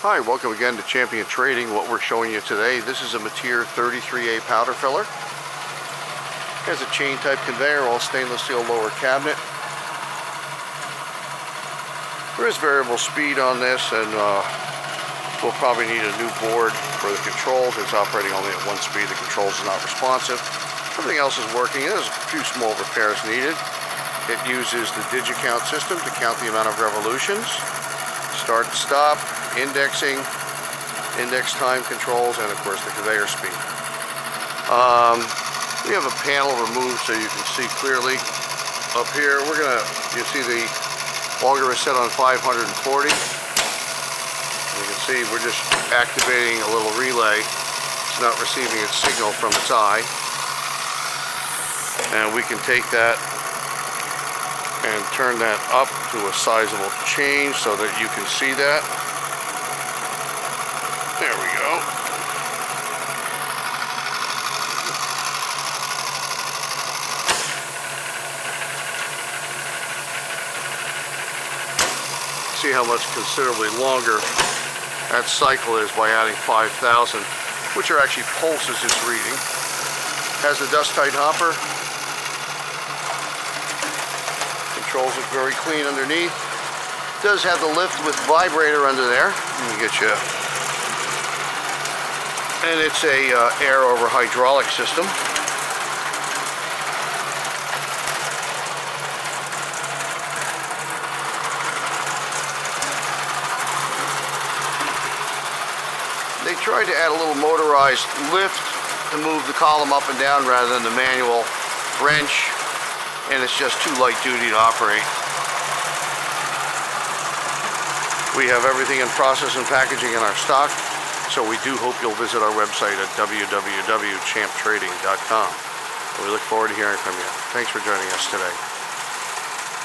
Hi, welcome again to Champion Trading. What we're showing you today, this is a Mateer 33A powder filler. It has a chain type conveyor, all stainless steel lower cabinet. There is variable speed on this, and we'll probably need a new board for the controls. It's operating only at one speed. The controls is not responsive. Everything else is working. There's a few small repairs needed. It uses the DigiCount system to count the amount of revolutions. Start and stop, indexing, index time controls, and of course the conveyor speed. We have a panel removed so you can see clearly. Up here, you see the auger is set on 540. You can see we're just activating a little relay. It's not receiving its signal from its eye. And we can take that and turn that up to a sizable change so that you can see that. There we go. See how much considerably longer that cycle is by adding 5,000, which are actually pulses it's reading. Has the dust tight hopper. Controls look very clean underneath. Does have the lift with vibrator under there. Let me get you. And it's a air over hydraulic system. They tried to add a little motorized lift to move the column up and down rather than the manual wrench. And it's just too light duty to operate. We have everything in process and packaging in our stock, so we do hope you'll visit our website at www.champtrading.com. We look forward to hearing from you. Thanks for joining us today.